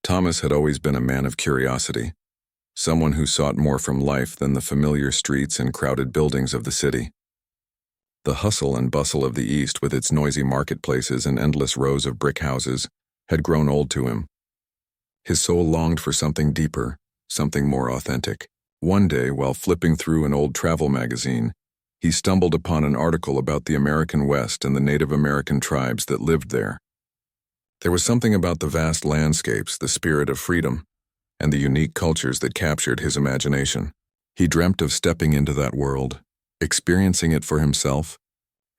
Thomas had always been a man of curiosity, someone who sought more from life than the familiar streets and crowded buildings of the city. The hustle and bustle of the East, with its noisy marketplaces and endless rows of brick houses, had grown old to him. His soul longed for something deeper, something more authentic. One day, while flipping through an old travel magazine, he stumbled upon an article about the American West and the Native American tribes that lived there. There was something about the vast landscapes, the spirit of freedom, and the unique cultures that captured his imagination. He dreamt of stepping into that world, experiencing it for himself,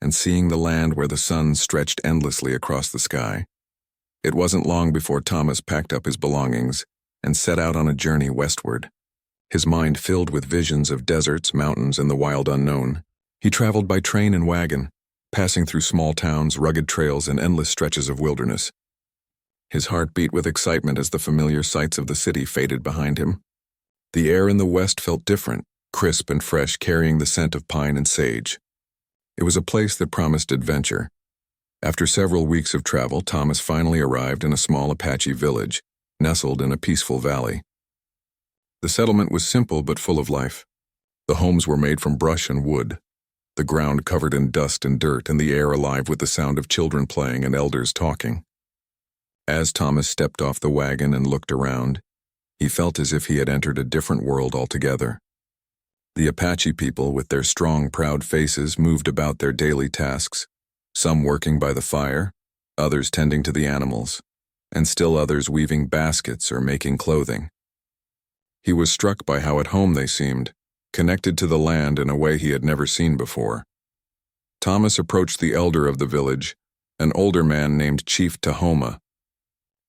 and seeing the land where the sun stretched endlessly across the sky. It wasn't long before Thomas packed up his belongings and set out on a journey westward, his mind filled with visions of deserts, mountains, and the wild unknown. He traveled by train and wagon, passing through small towns, rugged trails, and endless stretches of wilderness. His heart beat with excitement as the familiar sights of the city faded behind him. The air in the west felt different, crisp and fresh, carrying the scent of pine and sage. It was a place that promised adventure. After several weeks of travel, Thomas finally arrived in a small Apache village, nestled in a peaceful valley. The settlement was simple but full of life. The homes were made from brush and wood, the ground covered in dust and dirt, and the air alive with the sound of children playing and elders talking. As Thomas stepped off the wagon and looked around, he felt as if he had entered a different world altogether. The Apache people, with their strong, proud faces, moved about their daily tasks, some working by the fire, others tending to the animals, and still others weaving baskets or making clothing. He was struck by how at home they seemed, connected to the land in a way he had never seen before. Thomas approached the elder of the village, an older man named Chief Tahoma.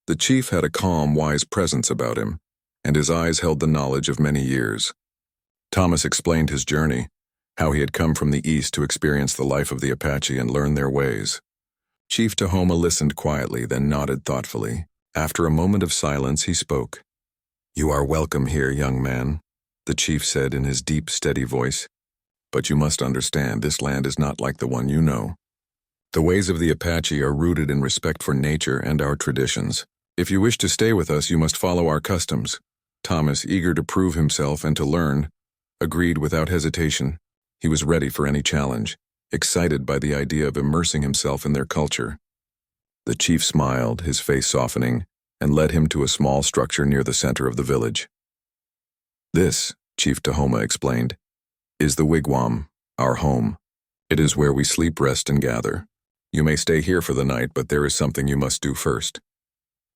The chief had a calm, wise presence about him, and his eyes held the knowledge of many years. Thomas explained his journey, how he had come from the east to experience the life of the Apache and learn their ways. Chief Tahoma listened quietly, then nodded thoughtfully. After a moment of silence, he spoke. "You are welcome here, young man," the chief said in his deep, steady voice. "But you must understand, this land is not like the one you know. The ways of the Apache are rooted in respect for nature and our traditions. If you wish to stay with us, you must follow our customs." Thomas, eager to prove himself and to learn, agreed without hesitation. He was ready for any challenge, excited by the idea of immersing himself in their culture. The chief smiled, his face softening, and led him to a small structure near the center of the village. "This," Chief Tahoma explained, "is the Wigwam, our home. It is where we sleep, rest, and gather. You may stay here for the night, but there is something you must do first."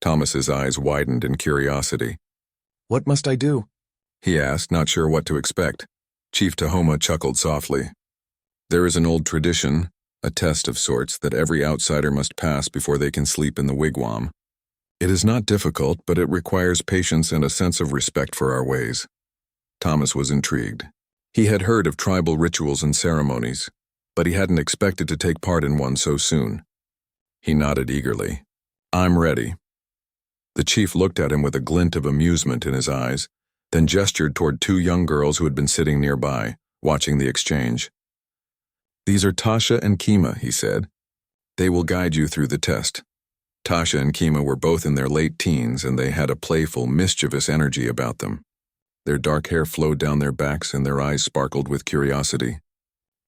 Thomas's eyes widened in curiosity. "What must I do?" he asked, not sure what to expect. Chief Tahoma chuckled softly. "There is an old tradition, a test of sorts, that every outsider must pass before they can sleep in the wigwam. It is not difficult, but it requires patience and a sense of respect for our ways." Thomas was intrigued. He had heard of tribal rituals and ceremonies, but he hadn't expected to take part in one so soon. He nodded eagerly. "I'm ready." The chief looked at him with a glint of amusement in his eyes, then gestured toward two young girls who had been sitting nearby, watching the exchange. "These are Tasha and Kima," he said. "They will guide you through the test." Tasha and Kima were both in their late teens, and they had a playful, mischievous energy about them. Their dark hair flowed down their backs and their eyes sparkled with curiosity.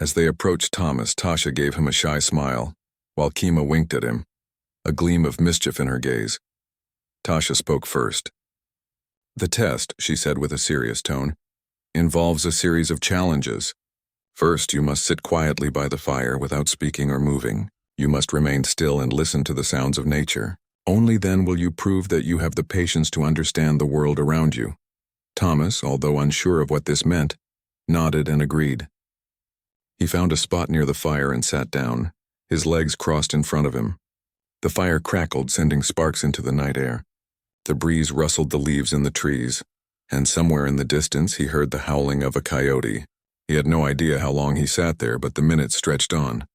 As they approached Thomas, Tasha gave him a shy smile, while Kima winked at him, a gleam of mischief in her gaze. Tasha spoke first. "The test," she said with a serious tone, "involves a series of challenges. First, you must sit quietly by the fire without speaking or moving. You must remain still and listen to the sounds of nature. Only then will you prove that you have the patience to understand the world around you." Thomas, although unsure of what this meant, nodded and agreed. He found a spot near the fire and sat down, his legs crossed in front of him. The fire crackled, sending sparks into the night air. The breeze rustled the leaves in the trees, and somewhere in the distance he heard the howling of a coyote. He had no idea how long he sat there, but the minutes stretched on.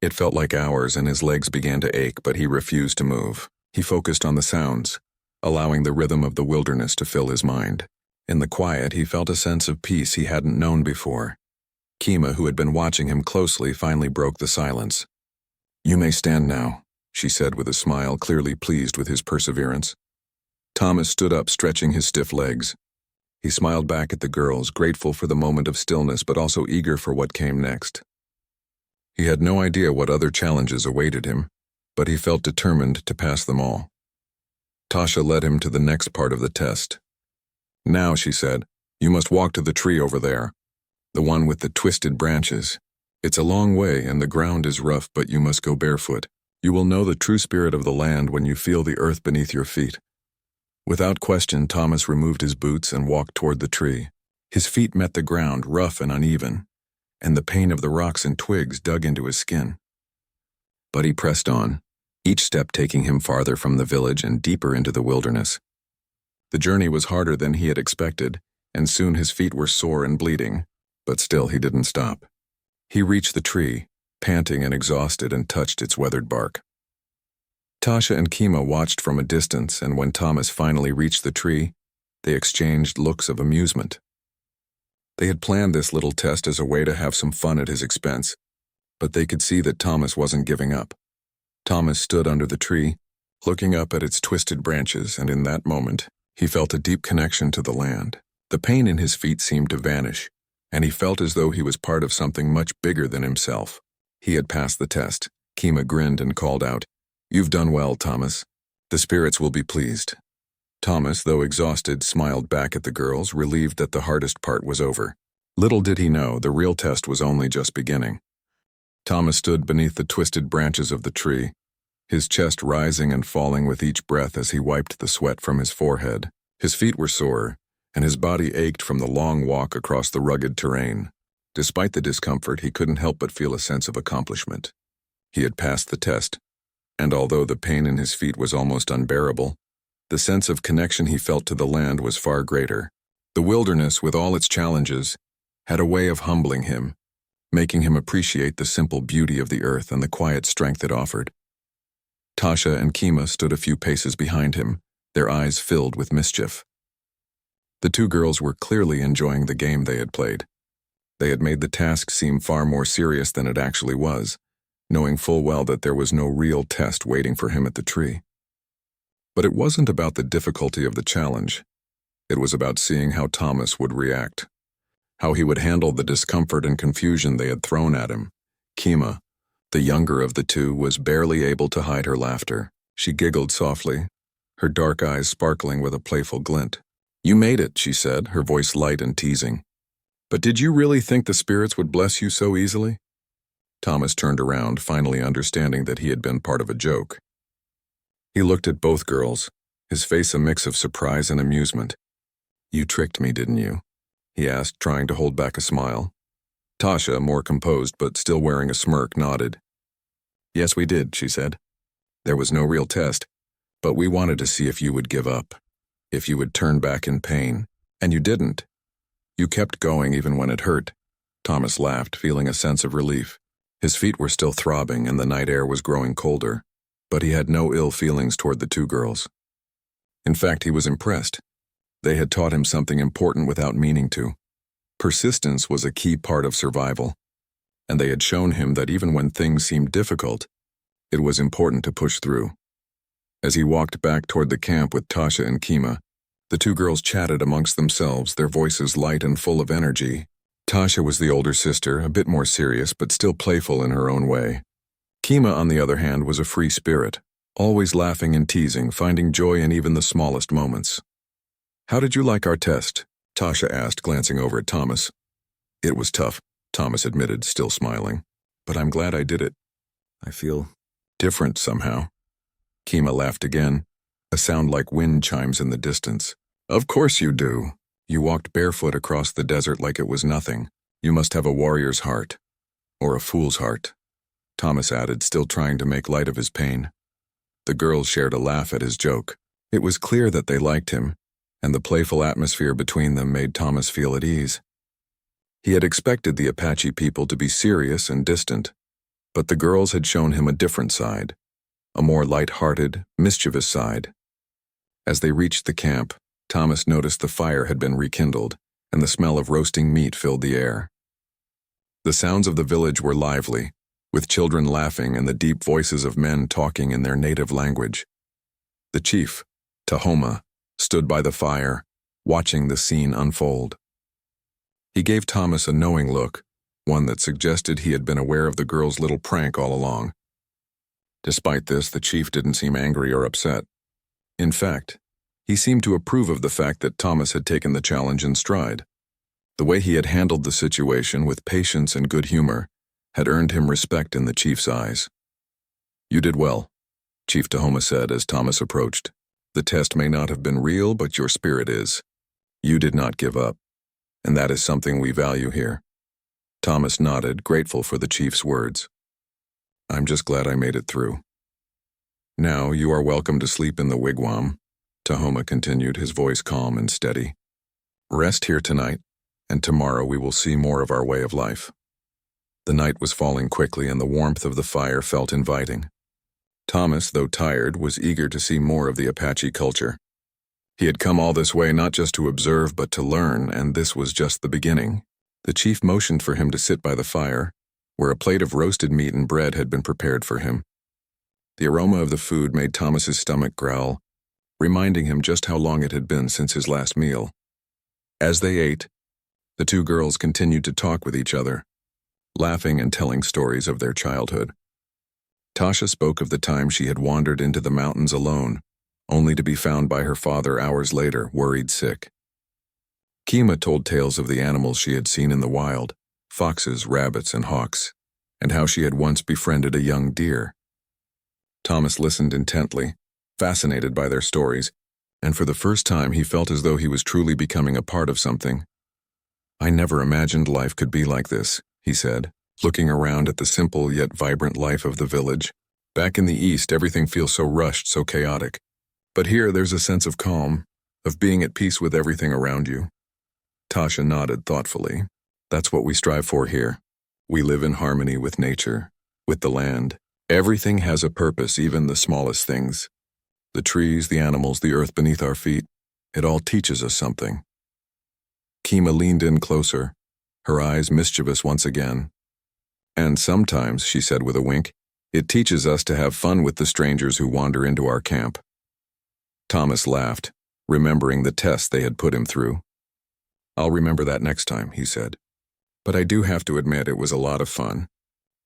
It felt like hours, and his legs began to ache, but he refused to move. He focused on the sounds, allowing the rhythm of the wilderness to fill his mind. In the quiet, he felt a sense of peace he hadn't known before. Kima, who had been watching him closely, finally broke the silence. "You may stand now," she said with a smile, clearly pleased with his perseverance. Thomas stood up, stretching his stiff legs. He smiled back at the girls, grateful for the moment of stillness but also eager for what came next. He had no idea what other challenges awaited him, but he felt determined to pass them all. Tasha led him to the next part of the test. "Now," she said, "you must walk to the tree over there, the one with the twisted branches. It's a long way and the ground is rough, but you must go barefoot. You will know the true spirit of the land when you feel the earth beneath your feet." Without question, Thomas removed his boots and walked toward the tree. His feet met the ground, rough and uneven, and the pain of the rocks and twigs dug into his skin. But he pressed on, each step taking him farther from the village and deeper into the wilderness. The journey was harder than he had expected, and soon his feet were sore and bleeding, but still he didn't stop. He reached the tree, panting and exhausted, and touched its weathered bark. Tasha and Kima watched from a distance, and when Thomas finally reached the tree, they exchanged looks of amusement. They had planned this little test as a way to have some fun at his expense, but they could see that Thomas wasn't giving up. Thomas stood under the tree, looking up at its twisted branches, and in that moment, he felt a deep connection to the land. The pain in his feet seemed to vanish, and he felt as though he was part of something much bigger than himself. He had passed the test. Kima grinned and called out, "You've done well, Thomas. The spirits will be pleased." Thomas, though exhausted, smiled back at the girls, relieved that the hardest part was over. Little did he know, the real test was only just beginning. Thomas stood beneath the twisted branches of the tree, his chest rising and falling with each breath as he wiped the sweat from his forehead. His feet were sore, and his body ached from the long walk across the rugged terrain. Despite the discomfort, he couldn't help but feel a sense of accomplishment. He had passed the test, and although the pain in his feet was almost unbearable, the sense of connection he felt to the land was far greater. The wilderness, with all its challenges, had a way of humbling him, making him appreciate the simple beauty of the earth and the quiet strength it offered. Tasha and Kima stood a few paces behind him, their eyes filled with mischief. The two girls were clearly enjoying the game they had played. They had made the task seem far more serious than it actually was, knowing full well that there was no real test waiting for him at the tree. But it wasn't about the difficulty of the challenge. It was about seeing how Thomas would react, how he would handle the discomfort and confusion they had thrown at him. Kima, the younger of the two, was barely able to hide her laughter. She giggled softly, her dark eyes sparkling with a playful glint. "You made it," she said, her voice light and teasing. "But did you really think the spirits would bless you so easily?" Thomas turned around, finally understanding that he had been part of a joke. He looked at both girls, his face a mix of surprise and amusement. "You tricked me, didn't you?" he asked, trying to hold back a smile. Tasha, more composed but still wearing a smirk, nodded. "Yes, we did," she said. "There was no real test, but we wanted to see if you would give up, if you would turn back in pain, and you didn't. You kept going even when it hurt." Thomas laughed, feeling a sense of relief. His feet were still throbbing and the night air was growing colder, but he had no ill feelings toward the two girls. In fact, he was impressed. They had taught him something important without meaning to. Persistence was a key part of survival, and they had shown him that even when things seemed difficult, it was important to push through. As he walked back toward the camp with Tasha and Kima, the two girls chatted amongst themselves, their voices light and full of energy. Tasha was the older sister, a bit more serious but still playful in her own way. Kima, on the other hand, was a free spirit, always laughing and teasing, finding joy in even the smallest moments. "How did you like our test?" Tasha asked, glancing over at Thomas. "It was tough," Thomas admitted, still smiling. "But I'm glad I did it. I feel different somehow." Kima laughed again, a sound like wind chimes in the distance. "Of course you do. You walked barefoot across the desert like it was nothing. You must have a warrior's heart. Or a fool's heart," Thomas added, still trying to make light of his pain. The girls shared a laugh at his joke. It was clear that they liked him, and the playful atmosphere between them made Thomas feel at ease. He had expected the Apache people to be serious and distant, but the girls had shown him a different side, a more light-hearted, mischievous side. As they reached the camp, Thomas noticed the fire had been rekindled, and the smell of roasting meat filled the air. The sounds of the village were lively, with children laughing and the deep voices of men talking in their native language. The chief, Tahoma, stood by the fire, watching the scene unfold. He gave Thomas a knowing look, one that suggested he had been aware of the girl's little prank all along. Despite this, the chief didn't seem angry or upset. In fact, he seemed to approve of the fact that Thomas had taken the challenge in stride. The way he had handled the situation with patience and good humor had earned him respect in the chief's eyes. "You did well," Chief Tahoma said as Thomas approached. "The test may not have been real, but your spirit is. You did not give up, and that is something we value here." Thomas nodded, grateful for the chief's words. "I'm just glad I made it through." "Now you are welcome to sleep in the wigwam," Tahoma continued, his voice calm and steady. "Rest here tonight, and tomorrow we will see more of our way of life." The night was falling quickly and the warmth of the fire felt inviting. Thomas, though tired, was eager to see more of the Apache culture. He had come all this way not just to observe but to learn, and this was just the beginning. The chief motioned for him to sit by the fire, where a plate of roasted meat and bread had been prepared for him. The aroma of the food made Thomas's stomach growl, reminding him just how long it had been since his last meal. As they ate, the two girls continued to talk with each other, laughing and telling stories of their childhood. Tasha spoke of the time she had wandered into the mountains alone, only to be found by her father hours later, worried sick. Kima told tales of the animals she had seen in the wild, foxes, rabbits, and hawks, and how she had once befriended a young deer. Thomas listened intently, fascinated by their stories, and for the first time he felt as though he was truly becoming a part of something. "I never imagined life could be like this," he said, looking around at the simple yet vibrant life of the village. "Back in the East, everything feels so rushed, so chaotic. But here there's a sense of calm, of being at peace with everything around you." Tasha nodded thoughtfully. "That's what we strive for here. We live in harmony with nature, with the land. Everything has a purpose, even the smallest things. The trees, the animals, the earth beneath our feet. It all teaches us something." Kima leaned in closer, her eyes mischievous once again. "And sometimes," she said with a wink, "it teaches us to have fun with the strangers who wander into our camp." Thomas laughed, remembering the test they had put him through. "I'll remember that next time," he said. "But I do have to admit it was a lot of fun.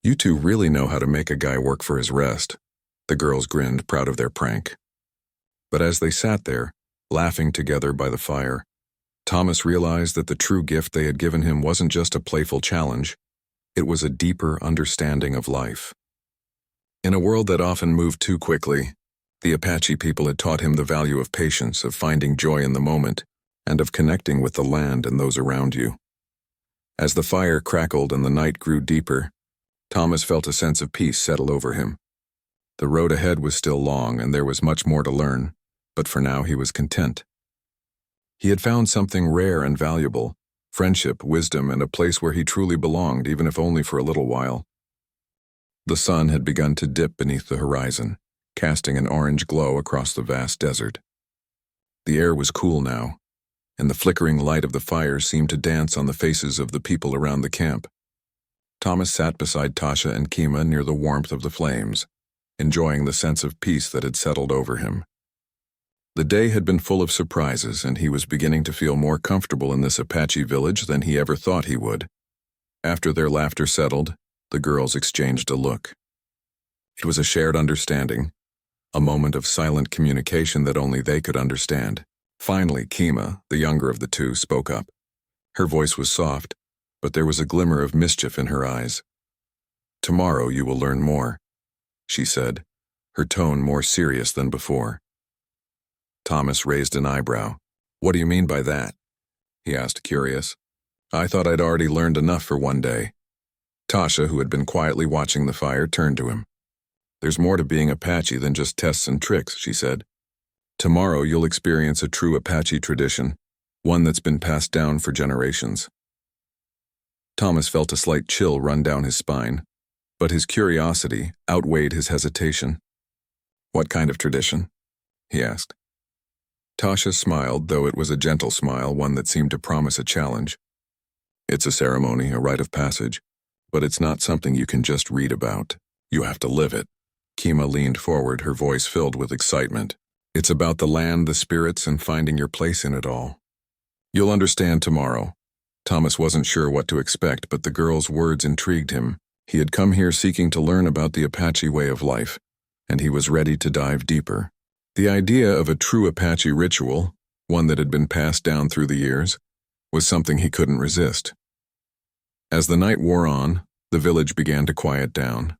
You two really know how to make a guy work for his rest." The girls grinned, proud of their prank. But as they sat there, laughing together by the fire, Thomas realized that the true gift they had given him wasn't just a playful challenge. It was a deeper understanding of life. In a world that often moved too quickly, the Apache people had taught him the value of patience, of finding joy in the moment, and of connecting with the land and those around you. As the fire crackled and the night grew deeper, Thomas felt a sense of peace settle over him. The road ahead was still long and there was much more to learn, but for now he was content. He had found something rare and valuable, friendship, wisdom, and a place where he truly belonged, even if only for a little while. The sun had begun to dip beneath the horizon, casting an orange glow across the vast desert. The air was cool now, and the flickering light of the fire seemed to dance on the faces of the people around the camp. Thomas sat beside Tasha and Kima near the warmth of the flames, enjoying the sense of peace that had settled over him. The day had been full of surprises, and he was beginning to feel more comfortable in this Apache village than he ever thought he would. After their laughter settled, the girls exchanged a look. It was a shared understanding, a moment of silent communication that only they could understand. Finally, Kima, the younger of the two, spoke up. Her voice was soft, but there was a glimmer of mischief in her eyes. "Tomorrow you will learn more," she said, her tone more serious than before. Thomas raised an eyebrow. "What do you mean by that?" he asked, curious. "I thought I'd already learned enough for one day." Tasha, who had been quietly watching the fire, turned to him. "There's more to being Apache than just tests and tricks," she said. "Tomorrow you'll experience a true Apache tradition, one that's been passed down for generations." Thomas felt a slight chill run down his spine, but his curiosity outweighed his hesitation. "What kind of tradition?" he asked. Tasha smiled, though it was a gentle smile, one that seemed to promise a challenge. "It's a ceremony, a rite of passage, but it's not something you can just read about. You have to live it." Kima leaned forward, her voice filled with excitement. It's about the land, the spirits, and finding your place in it all. You'll understand tomorrow. Thomas wasn't sure what to expect, but the girl's words intrigued him. He had come here seeking to learn about the Apache way of life, and he was ready to dive deeper. The idea of a true Apache ritual, one that had been passed down through the years, was something he couldn't resist. As the night wore on, the village began to quiet down.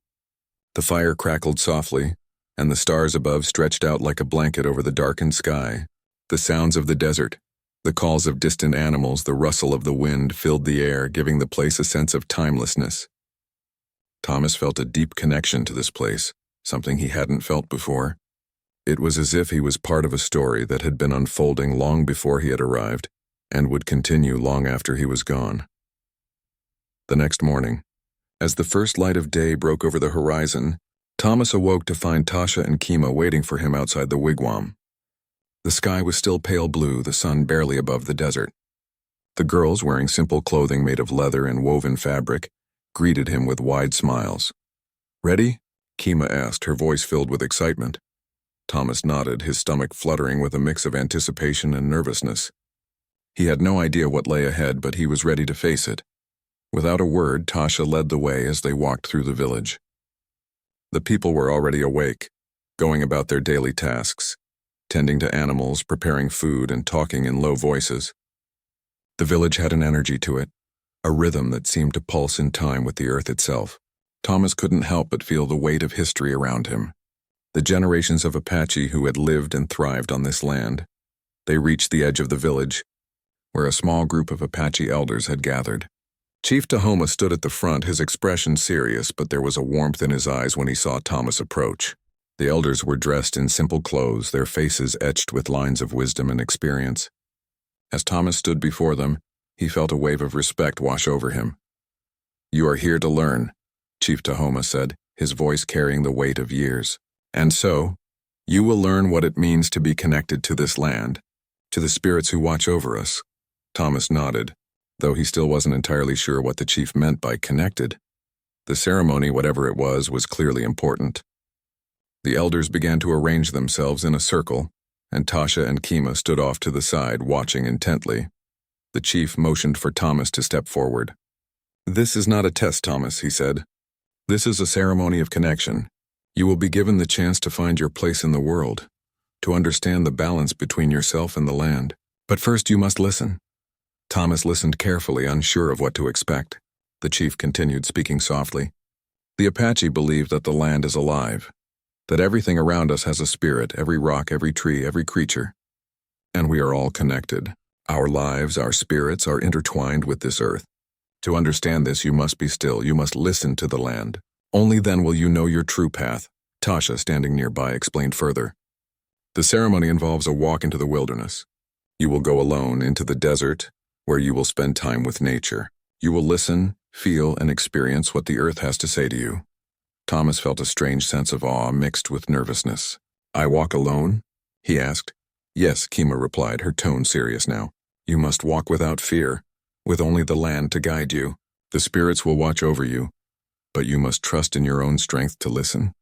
The fire crackled softly, and the stars above stretched out like a blanket over the darkened sky. The sounds of the desert, the calls of distant animals, the rustle of the wind filled the air, giving the place a sense of timelessness. Thomas felt a deep connection to this place, something he hadn't felt before. It was as if he was part of a story that had been unfolding long before he had arrived, and would continue long after he was gone. The next morning, as the first light of day broke over the horizon, Thomas awoke to find Tasha and Kima waiting for him outside the wigwam. The sky was still pale blue, the sun barely above the desert. The girls, wearing simple clothing made of leather and woven fabric, greeted him with wide smiles. "Ready?" Kima asked, her voice filled with excitement. Thomas nodded, his stomach fluttering with a mix of anticipation and nervousness. He had no idea what lay ahead, but he was ready to face it. Without a word, Tasha led the way as they walked through the village. The people were already awake, going about their daily tasks, tending to animals, preparing food, and talking in low voices. The village had an energy to it, a rhythm that seemed to pulse in time with the earth itself. Thomas couldn't help but feel the weight of history around him. The generations of Apache who had lived and thrived on this land. They reached the edge of the village, where a small group of Apache elders had gathered. Chief Tahoma stood at the front, his expression serious, but there was a warmth in his eyes when he saw Thomas approach. The elders were dressed in simple clothes, their faces etched with lines of wisdom and experience. As Thomas stood before them, he felt a wave of respect wash over him. "You are here to learn," Chief Tahoma said, his voice carrying the weight of years. "And so, you will learn what it means to be connected to this land, to the spirits who watch over us." Thomas nodded, though he still wasn't entirely sure what the chief meant by connected. The ceremony, whatever it was clearly important. The elders began to arrange themselves in a circle, and Tasha and Kima stood off to the side, watching intently. The chief motioned for Thomas to step forward. "This is not a test, Thomas," he said. "This is a ceremony of connection. You will be given the chance to find your place in the world, to understand the balance between yourself and the land. But first you must listen." Thomas listened carefully, unsure of what to expect. The chief continued, speaking softly. "The Apache believe that the land is alive, that everything around us has a spirit, every rock, every tree, every creature. And we are all connected. Our lives, our spirits are intertwined with this earth. To understand this, you must be still, you must listen to the land. Only then will you know your true path," Tasha, standing nearby, explained further. "The ceremony involves a walk into the wilderness. You will go alone into the desert, where you will spend time with nature. You will listen, feel, and experience what the earth has to say to you." Thomas felt a strange sense of awe mixed with nervousness. "I walk alone?" he asked. "Yes," Kima replied, her tone serious now. "You must walk without fear, with only the land to guide you. The spirits will watch over you, but you must trust in your own strength to listen."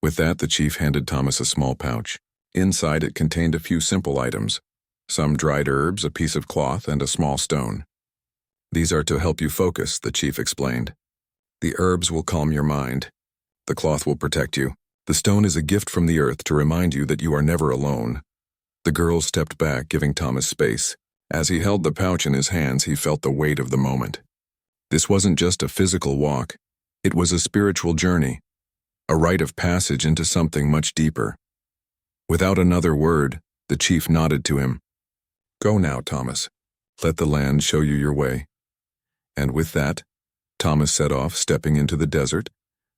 With that, the chief handed Thomas a small pouch. Inside it contained a few simple items, some dried herbs, a piece of cloth, and a small stone. "These are to help you focus," the chief explained. "The herbs will calm your mind. The cloth will protect you. The stone is a gift from the earth to remind you that you are never alone." The girls stepped back, giving Thomas space. As he held the pouch in his hands, he felt the weight of the moment. This wasn't just a physical walk. It was a spiritual journey, a rite of passage into something much deeper. Without another word, the chief nodded to him. "Go now, Thomas. Let the land show you your way." And with that, Thomas set off, stepping into the desert,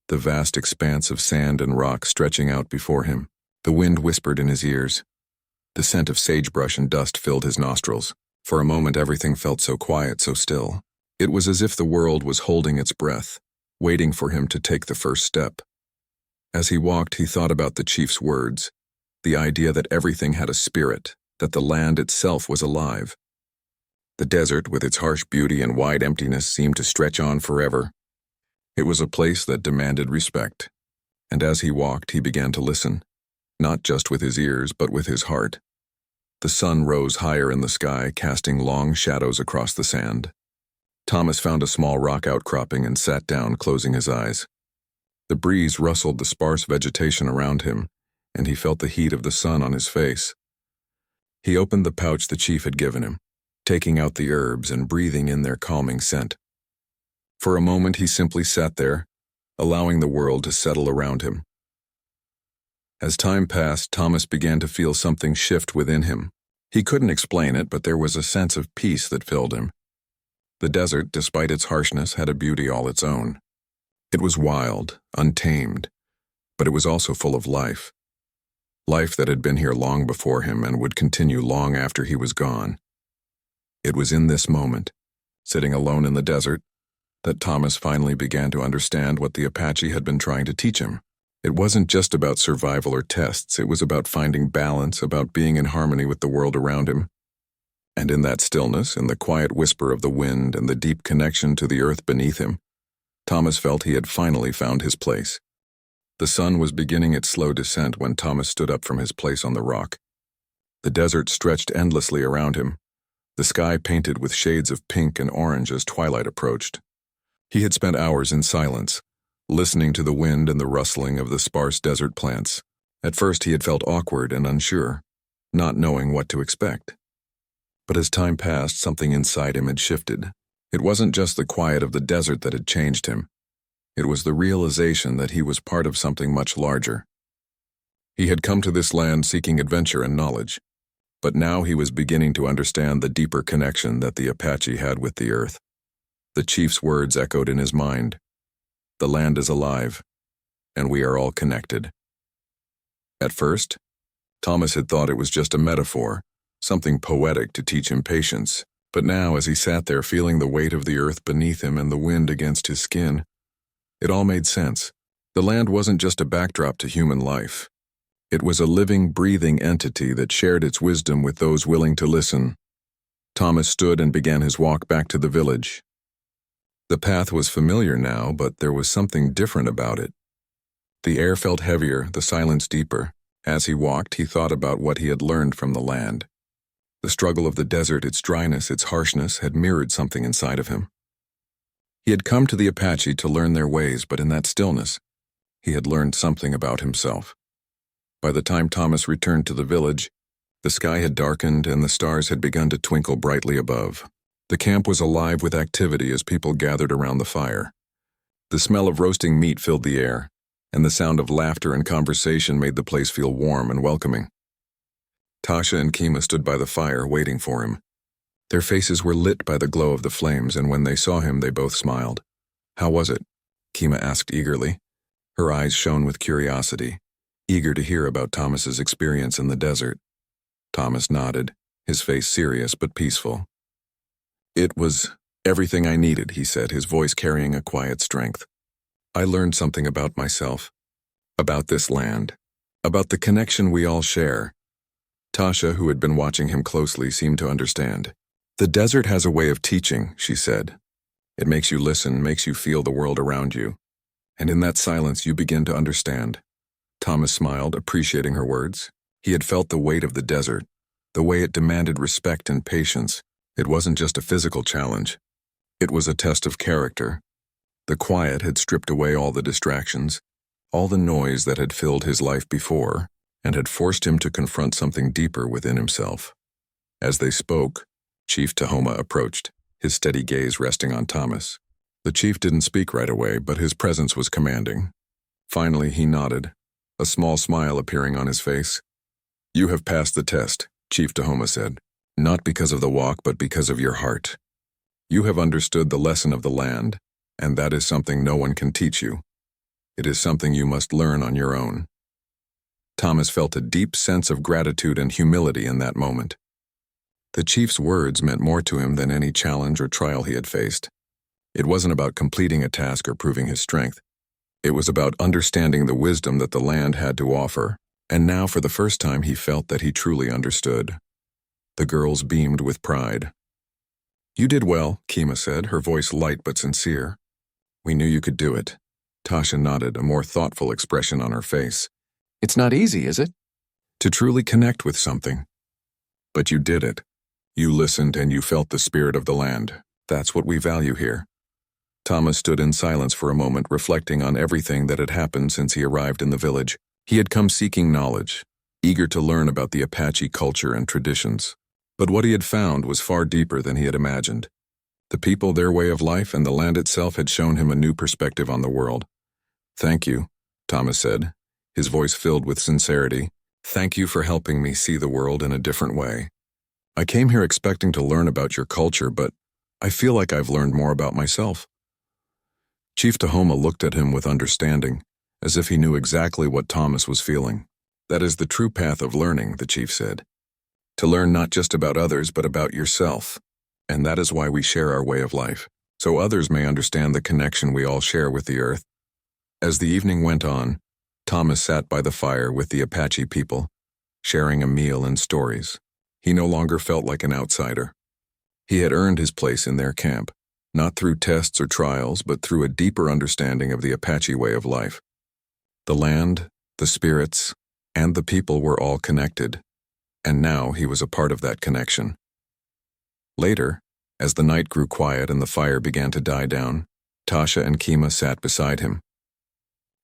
the vast expanse of sand and rock stretching out before him. The wind whispered in his ears. The scent of sagebrush and dust filled his nostrils. For a moment, everything felt so quiet, so still. It was as if the world was holding its breath, waiting for him to take the first step. As he walked, he thought about the chief's words, the idea that everything had a spirit, that the land itself was alive. The desert, with its harsh beauty and wide emptiness, seemed to stretch on forever. It was a place that demanded respect, and as he walked, he began to listen. not just with his ears, but with his heart. The sun rose higher in the sky, casting long shadows across the sand. Thomas found a small rock outcropping and sat down, closing his eyes. The breeze rustled the sparse vegetation around him, and he felt the heat of the sun on his face. He opened the pouch the chief had given him, taking out the herbs and breathing in their calming scent. For a moment he simply sat there, allowing the world to settle around him. As time passed, Thomas began to feel something shift within him. He couldn't explain it, but there was a sense of peace that filled him. The desert, despite its harshness, had a beauty all its own. It was wild, untamed, but it was also full of life. Life that had been here long before him and would continue long after he was gone. It was in this moment, sitting alone in the desert, that Thomas finally began to understand what the Apache had been trying to teach him. It wasn't just about survival or tests, it was about finding balance, about being in harmony with the world around him. And in that stillness, in the quiet whisper of the wind and the deep connection to the earth beneath him, Thomas felt he had finally found his place. The sun was beginning its slow descent when Thomas stood up from his place on the rock. The desert stretched endlessly around him, the sky painted with shades of pink and orange as twilight approached. He had spent hours in silence, listening to the wind and the rustling of the sparse desert plants. At first he had felt awkward and unsure, not knowing what to expect. But as time passed, something inside him had shifted. It wasn't just the quiet of the desert that had changed him. It was the realization that he was part of something much larger. He had come to this land seeking adventure and knowledge, but now he was beginning to understand the deeper connection that the Apache had with the earth. The chief's words echoed in his mind. The land is alive, and we are all connected. At first, Thomas had thought it was just a metaphor, something poetic to teach him patience, but now as he sat there feeling the weight of the earth beneath him and the wind against his skin, it all made sense. The land wasn't just a backdrop to human life. It was a living, breathing entity that shared its wisdom with those willing to listen. Thomas stood and began his walk back to the village. The path was familiar now, but there was something different about it. The air felt heavier, the silence deeper. As he walked, he thought about what he had learned from the land. The struggle of the desert, its dryness, its harshness, had mirrored something inside of him. He had come to the Apache to learn their ways, but in that stillness, he had learned something about himself. By the time Thomas returned to the village, the sky had darkened and the stars had begun to twinkle brightly above. The camp was alive with activity as people gathered around the fire. The smell of roasting meat filled the air, and the sound of laughter and conversation made the place feel warm and welcoming. Tasha and Kima stood by the fire, waiting for him. Their faces were lit by the glow of the flames, and when they saw him, they both smiled. "How was it?" Kima asked eagerly. Her eyes shone with curiosity, eager to hear about Thomas's experience in the desert. Thomas nodded, his face serious but peaceful. "It was everything I needed," he said, his voice carrying a quiet strength. "I learned something about myself, about this land, about the connection we all share." Tasha, who had been watching him closely, seemed to understand. "The desert has a way of teaching," she said. "It makes you listen, makes you feel the world around you. And in that silence you begin to understand." Thomas smiled, appreciating her words. He had felt the weight of the desert, the way it demanded respect and patience. It wasn't just a physical challenge. It was a test of character. The quiet had stripped away all the distractions, all the noise that had filled his life before, and had forced him to confront something deeper within himself. As they spoke, Chief Tahoma approached, his steady gaze resting on Thomas. The chief didn't speak right away, but his presence was commanding. Finally, he nodded, a small smile appearing on his face. "You have passed the test," Chief Tahoma said, "not because of the walk, but because of your heart. You have understood the lesson of the land, and that is something no one can teach you. It is something you must learn on your own." Thomas felt a deep sense of gratitude and humility in that moment. The chief's words meant more to him than any challenge or trial he had faced. It wasn't about completing a task or proving his strength. It was about understanding the wisdom that the land had to offer, and now for the first time he felt that he truly understood. The girls beamed with pride. "You did well," Kima said, her voice light but sincere. "We knew you could do it." Tasha nodded, a more thoughtful expression on her face. "It's not easy, is it?" to truly connect with something. But you did it. You listened and you felt the spirit of the land. That's what we value here. Thomas stood in silence for a moment, reflecting on everything that had happened since he arrived in the village. He had come seeking knowledge, eager to learn about the Apache culture and traditions. But what he had found was far deeper than he had imagined. The people, their way of life, and the land itself had shown him a new perspective on the world. "Thank you," Thomas said, his voice filled with sincerity. "Thank you for helping me see the world in a different way. I came here expecting to learn about your culture, but I feel like I've learned more about myself." Chief Tahoma looked at him with understanding, as if he knew exactly what Thomas was feeling. "That is the true path of learning," the chief said. "To learn not just about others, but about yourself. And that is why we share our way of life, so others may understand the connection we all share with the earth." As the evening went on, Thomas sat by the fire with the Apache people, sharing a meal and stories. He no longer felt like an outsider. He had earned his place in their camp, not through tests or trials, but through a deeper understanding of the Apache way of life. The land, the spirits, and the people were all connected, and now he was a part of that connection. Later, as the night grew quiet and the fire began to die down, Tasha and Kima sat beside him.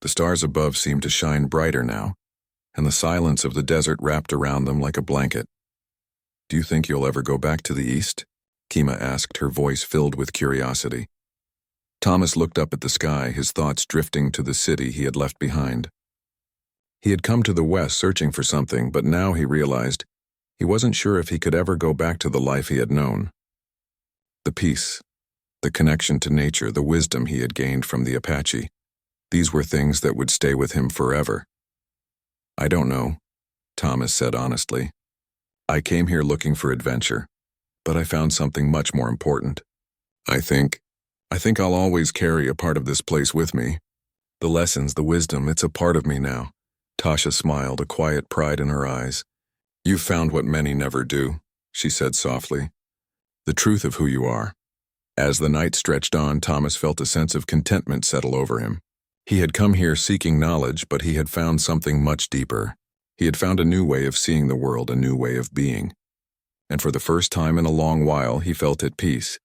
The stars above seemed to shine brighter now, and the silence of the desert wrapped around them like a blanket. "Do you think you'll ever go back to the east?" Kima asked, her voice filled with curiosity. Thomas looked up at the sky, his thoughts drifting to the city he had left behind. He had come to the west searching for something, but now he realized he wasn't sure if he could ever go back to the life he had known. The peace, the connection to nature, the wisdom he had gained from the Apache, these were things that would stay with him forever. "I don't know," Thomas said honestly. "I came here looking for adventure, but I found something much more important. I think I'll always carry a part of this place with me. The lessons, the wisdom, it's a part of me now." Tasha smiled, a quiet pride in her eyes. "You've found what many never do," she said softly. "The truth of who you are." As the night stretched on, Thomas felt a sense of contentment settle over him. He had come here seeking knowledge, but he had found something much deeper. He had found a new way of seeing the world, a new way of being. And for the first time in a long while, he felt at peace.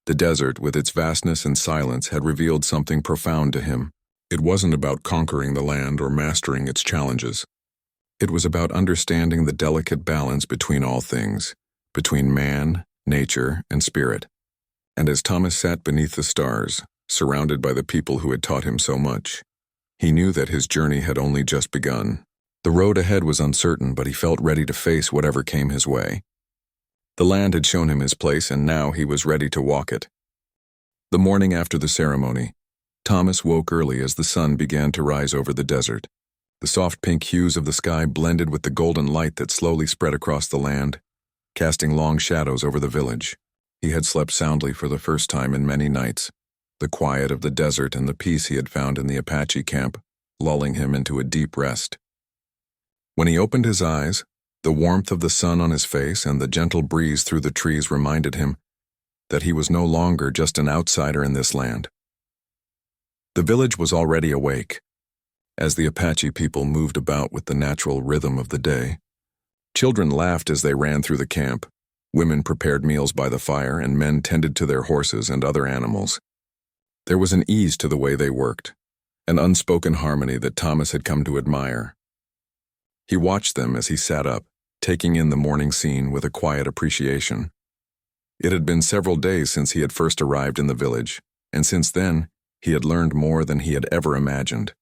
The desert, with its vastness and silence, had revealed something profound to him. It wasn't about conquering the land or mastering its challenges. It was about understanding the delicate balance between all things, between man, nature, and spirit. And as Thomas sat beneath the stars, surrounded by the people who had taught him so much, he knew that his journey had only just begun. The road ahead was uncertain, but he felt ready to face whatever came his way. The land had shown him his place, and now he was ready to walk it. The morning after the ceremony, Thomas woke early as the sun began to rise over the desert. The soft pink hues of the sky blended with the golden light that slowly spread across the land, casting long shadows over the village. He had slept soundly for the first time in many nights, the quiet of the desert and the peace he had found in the Apache camp, lulling him into a deep rest. When he opened his eyes, the warmth of the sun on his face and the gentle breeze through the trees reminded him that he was no longer just an outsider in this land. The village was already awake, as the Apache people moved about with the natural rhythm of the day. Children laughed as they ran through the camp, women prepared meals by the fire, and men tended to their horses and other animals. There was an ease to the way they worked, an unspoken harmony that Thomas had come to admire. He watched them as he sat up, taking in the morning scene with a quiet appreciation. It had been several days since he had first arrived in the village, and since then, he had learned more than he had ever imagined.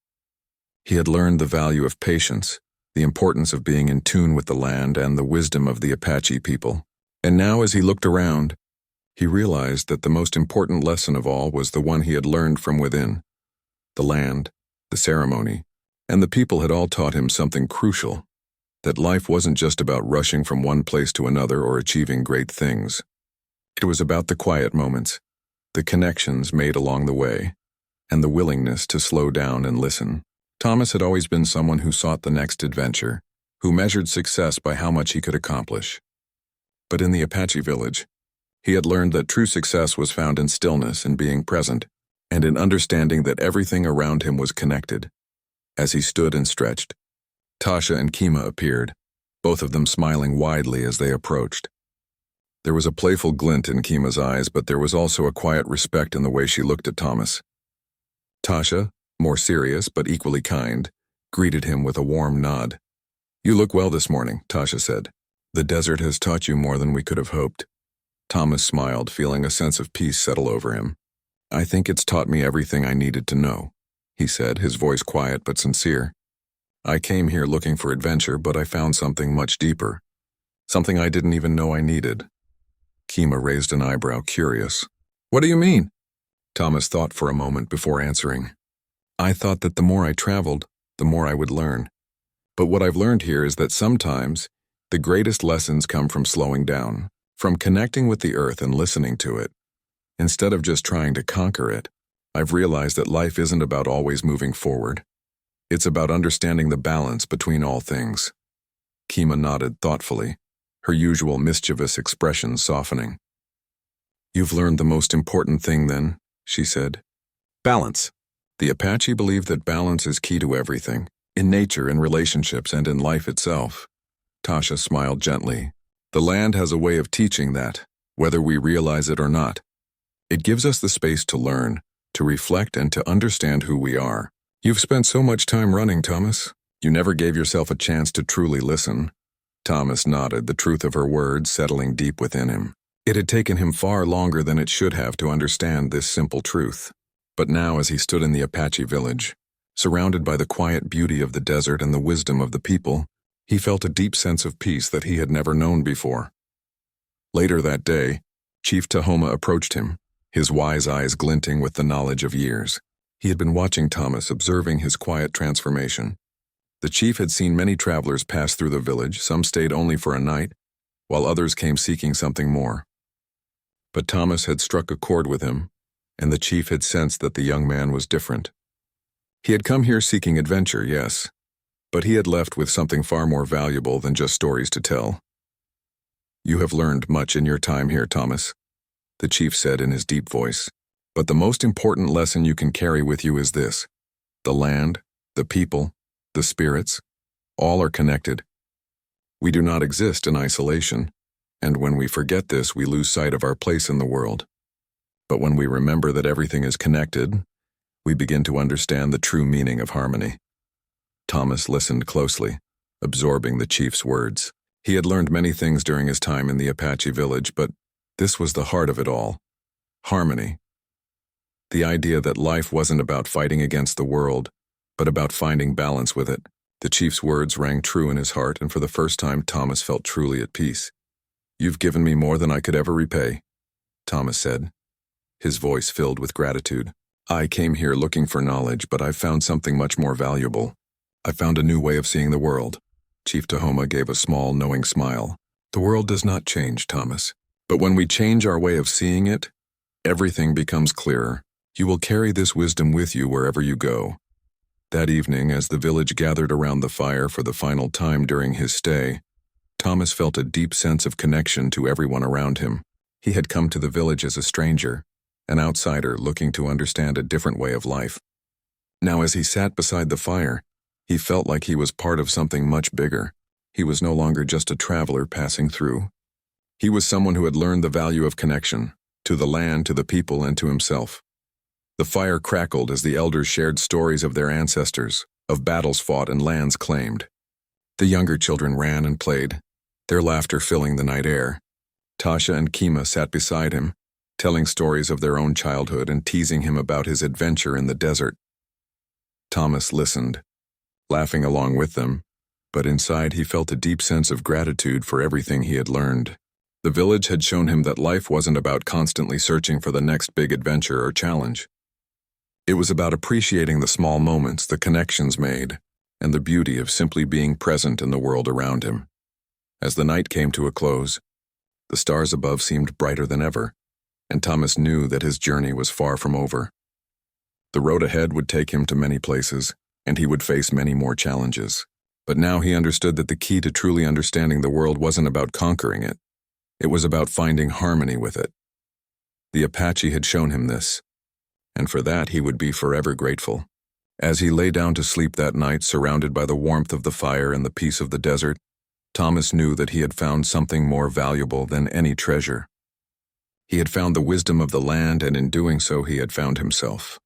He had learned the value of patience, the importance of being in tune with the land, and the wisdom of the Apache people. And now, as he looked around, he realized that the most important lesson of all was the one he had learned from within. The land, the ceremony, and the people had all taught him something crucial, that life wasn't just about rushing from one place to another or achieving great things. It was about the quiet moments, the connections made along the way, and the willingness to slow down and listen. Thomas had always been someone who sought the next adventure, who measured success by how much he could accomplish. But in the Apache village, he had learned that true success was found in stillness and being present, and in understanding that everything around him was connected. As he stood and stretched, Tasha and Kima appeared, both of them smiling widely as they approached. There was a playful glint in Kima's eyes, but there was also a quiet respect in the way she looked at Thomas. Tasha, more serious but equally kind, greeted him with a warm nod. "You look well this morning," Tasha said. "The desert has taught you more than we could have hoped." Thomas smiled, feeling a sense of peace settle over him. "I think it's taught me everything I needed to know," he said, his voice quiet but sincere. "I came here looking for adventure, but I found something much deeper. Something I didn't even know I needed." Kima raised an eyebrow, curious. "What do you mean?" Thomas thought for a moment before answering. "I thought that the more I traveled, the more I would learn. But what I've learned here is that sometimes the greatest lessons come from slowing down, from connecting with the earth and listening to it. Instead of just trying to conquer it, I've realized that life isn't about always moving forward. It's about understanding the balance between all things." Kima nodded thoughtfully, her usual mischievous expression softening. "You've learned the most important thing then," she said. "Balance." The Apache believed that balance is key to everything, in nature, in relationships, and in life itself. Tasha smiled gently. "The land has a way of teaching that, whether we realize it or not. It gives us the space to learn, to reflect, and to understand who we are. You've spent so much time running, Thomas. You never gave yourself a chance to truly listen." Thomas nodded, the truth of her words settling deep within him. It had taken him far longer than it should have to understand this simple truth. But now, as he stood in the Apache village, surrounded by the quiet beauty of the desert and the wisdom of the people, he felt a deep sense of peace that he had never known before. Later that day, Chief Tahoma approached him, his wise eyes glinting with the knowledge of years. He had been watching Thomas, observing his quiet transformation. The chief had seen many travelers pass through the village. Some stayed only for a night, while others came seeking something more. But Thomas had struck a chord with him, and the chief had sensed that the young man was different. He had come here seeking adventure, yes, but he had left with something far more valuable than just stories to tell. "You have learned much in your time here, Thomas," the chief said in his deep voice. "But the most important lesson you can carry with you is this: the land, the people, the spirits, all are connected. We do not exist in isolation, and when we forget this, we lose sight of our place in the world. But when we remember that everything is connected, we begin to understand the true meaning of harmony." Thomas listened closely, absorbing the chief's words. He had learned many things during his time in the Apache village, but this was the heart of it all: harmony. The idea that life wasn't about fighting against the world, but about finding balance with it. The chief's words rang true in his heart, and for the first time Thomas felt truly at peace. "You've given me more than I could ever repay," Thomas said, his voice filled with gratitude. "I came here looking for knowledge, but I've found something much more valuable. I found a new way of seeing the world." Chief Tahoma gave a small, knowing smile. "The world does not change, Thomas. But when we change our way of seeing it, everything becomes clearer. You will carry this wisdom with you wherever you go." That evening, as the village gathered around the fire for the final time during his stay, Thomas felt a deep sense of connection to everyone around him. He had come to the village as a stranger, an outsider looking to understand a different way of life. Now, as he sat beside the fire, he felt like he was part of something much bigger. He was no longer just a traveler passing through. He was someone who had learned the value of connection, to the land, to the people, and to himself. The fire crackled as the elders shared stories of their ancestors, of battles fought and lands claimed. The younger children ran and played, their laughter filling the night air. Tasha and Kima sat beside him, telling stories of their own childhood and teasing him about his adventure in the desert. Thomas listened, laughing along with them, but inside he felt a deep sense of gratitude for everything he had learned. The village had shown him that life wasn't about constantly searching for the next big adventure or challenge. It was about appreciating the small moments, the connections made, and the beauty of simply being present in the world around him. As the night came to a close, the stars above seemed brighter than ever, and Thomas knew that his journey was far from over. The road ahead would take him to many places, and he would face many more challenges. But now he understood that the key to truly understanding the world wasn't about conquering it. It was about finding harmony with it. The Apache had shown him this, and for that he would be forever grateful. As he lay down to sleep that night, surrounded by the warmth of the fire and the peace of the desert, Thomas knew that he had found something more valuable than any treasure. He had found the wisdom of the land, and in doing so he had found himself.